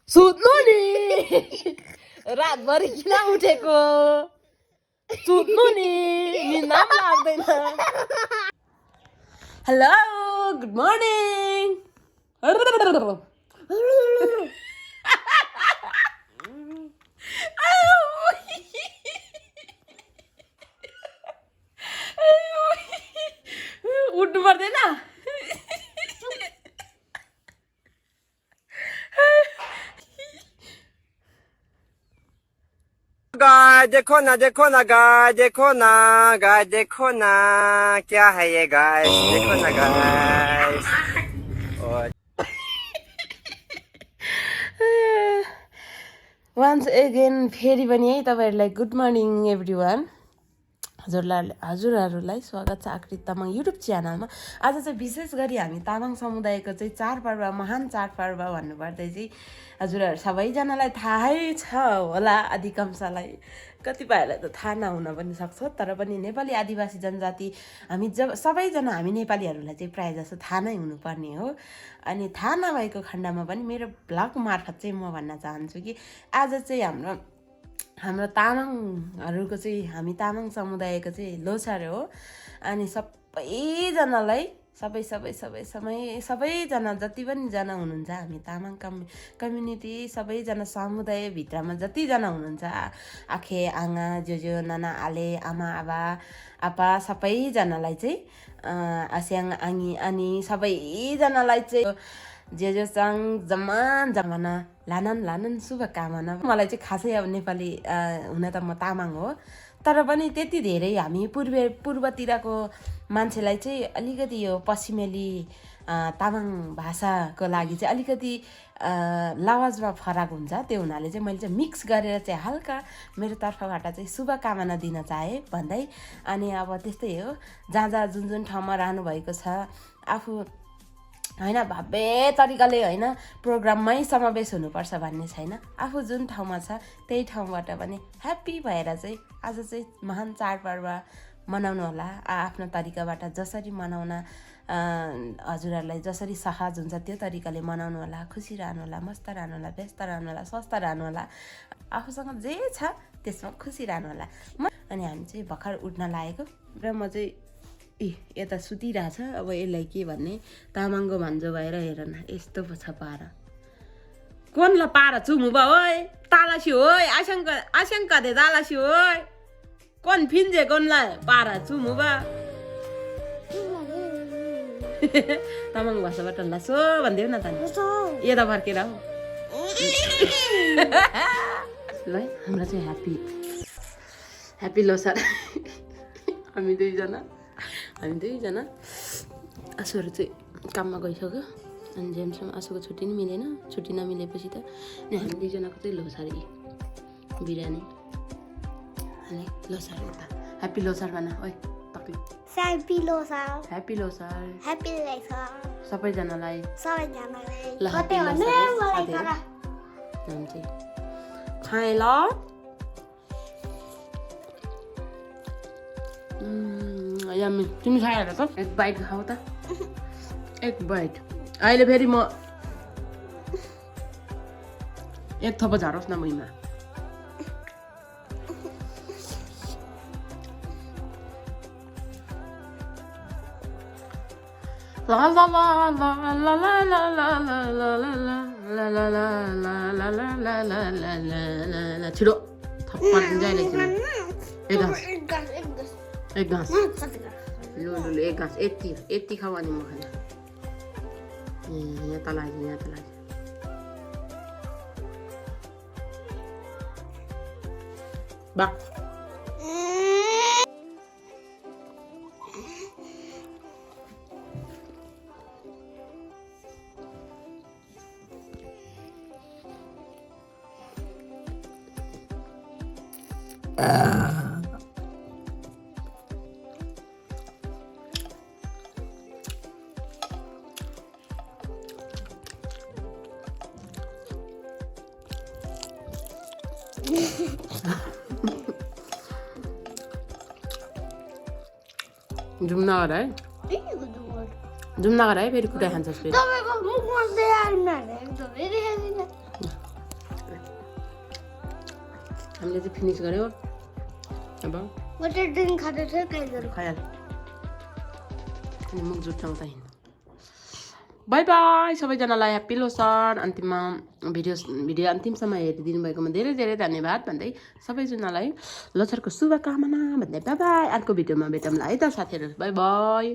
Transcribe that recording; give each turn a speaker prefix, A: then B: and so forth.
A: सुत्नु नि रातभरि किन उठेको सुत्नु नि निन्दा पनि लाग्दैन हेलो गुड मर्निङ उठ्नु पर्दैन
B: गाय देखो ना गाय देखो ना गाय देखो ना क्या है ये गाय देखो ना गाय
A: वान्स एगेन फेरि पनि है तपाईँहरूलाई गुड मर्निङ एभ्रिवान हजुरहरूलाई स्वागत छ आकृति तामाङ युट्युब च्यानलमा। आज चाहिँ विशेष गरी हामी तामाङ समुदायको चाहिँ चाडपर्व महान चाडपर्व भन्नुपर्दा चाहिँ हजुरहरू सबैजनालाई थाहै छ होला, अधिकांशलाई कतिपयलाई त थाहा नहुन पनि सक्छ, तर पनि नेपाली आदिवासी जनजाति हामी सबैजना हामी नेपालीहरूलाई चाहिँ प्रायः जस्तो थाहा नै हुनुपर्ने हो। अनि थाहा नभएको खण्डमा पनि मेरो भ्लग मार्फत चाहिँ म भन्न चाहन्छु कि आज चाहिँ हाम्रो तामाङहरूको चाहिँ हामी तामाङ समुदायको चाहिँ लोसार हो। अनि सबैजनालाई सबैजना जति पनि जना हुनुहुन्छ हामी तामाङ कम्युनिटी सबैजना समुदायभित्रमा जतिजना हुनुहुन्छ आखे आङा जोजो नाना आले आमा आपा सबैजनालाई चाहिँ आस्याङ आङी अनि सबैजनालाई चाहिँ जेजोचाङ जमाना लानन शुभकामना। मलाई चाहिँ खासै अब नेपाली हुन त म तामाङ हो, तर पनि त्यति धेरै हामी पूर्वतिरको मान्छेलाई चाहिँ अलिकति यो पश्चिमेली तामाङ भाषाको लागि चाहिँ अलिकति लवाजमा फरक हुन्छ। त्यो हुनाले चाहिँ मैले चाहिँ मिक्स गरेर चाहिँ हल्का मेरो तर्फबाट चाहिँ शुभकामना दिन चाहेँ भन्दै। अनि अब त्यस्तै हो, जहाँ जुन ठाउँमा रहनुभएको छ आफू होइन भव्य तरिकाले होइन प्रोग्राममै समावेश हुनुपर्छ भन्ने छैन। आफू जुन ठाउँमा छ त्यही ठाउँबाट पनि ह्याप्पी भएर चाहिँ आज चाहिँ महान चाडपर्व मनाउनु होला। आफ्नो तरिकाबाट जसरी मनाउन हजुरहरूलाई जसरी सहज हुन्छ त्यो तरिकाले मनाउनु होला। खुसी रहनु होला, मस्त रहनु होला, व्यस्त रहनु होला, स्वस्थ रहनु होला, आफूसँग जे छ त्यसमा खुसी रहनु होला। अनि हामी चाहिँ भर्खर उठ्न लागेको र म चाहिँ यता सुतिरहेछ। अब यसलाई के भन्ने तामाङको भान्जो भएर हेर न यस्तो पो छ पारा कोनला पारा चुमु बा ओए तालासी ओए आशंका दे तालासी ओए कोन फिन्जे कोनला पारा चुमु बा तामाङ भाषाबाट लासो भन्दियो न त यता फर्केर हो ल हाम्रो चाहिँ ह्याप्पी लोसार हामी दुईजना आँसुहरू चाहिँ काममा गइसक्यो। अनि जेम्ससँग आँसुको छुट्टी नि मिलेन, छुट्टी नमिलेपछि त अनि हामी दुईजनाको चाहिँ लोसारी बिरयानी अनि लोसार उता ह्याप्पी लोसार भन ओइ तक्ली ह्याप्पी लोसार सबैजनालाई ल ह्याप्पी लोसार चाहिँ खाए ल यम्मी तिमी खाएर त एक बाइट खाऊ त एक बाइट। अहिले फेरि म एक थप्पा झारोस् न भुइँमा। छिटो थप्पा एक घाँस लु एक घाँस यति खाऊ अनि म खाने यहाँ तल बा जुम्न गर है फेरि कुरा खान्छस् फेरि हामीले चाहिँ फिनिस गर्यो अब
C: म त ड्रिङ्क खाँदैछु गाइजहरु
A: खाइहाल अनि मुख जुठाउँदा हिँड्नु बाई बाई सबैजनालाई ह्याप्पी लोसन अन्तिममा भिडियो अन्तिमसम्म हेरिदिनु भएकोमा धेरै धेरै धन्यवाद भन्दै सबैजनालाई लोसरको शुभकामना भन्दै बाई बाई अर्को भिडियोमा भेटौँला है त साथीहरू बाई बाई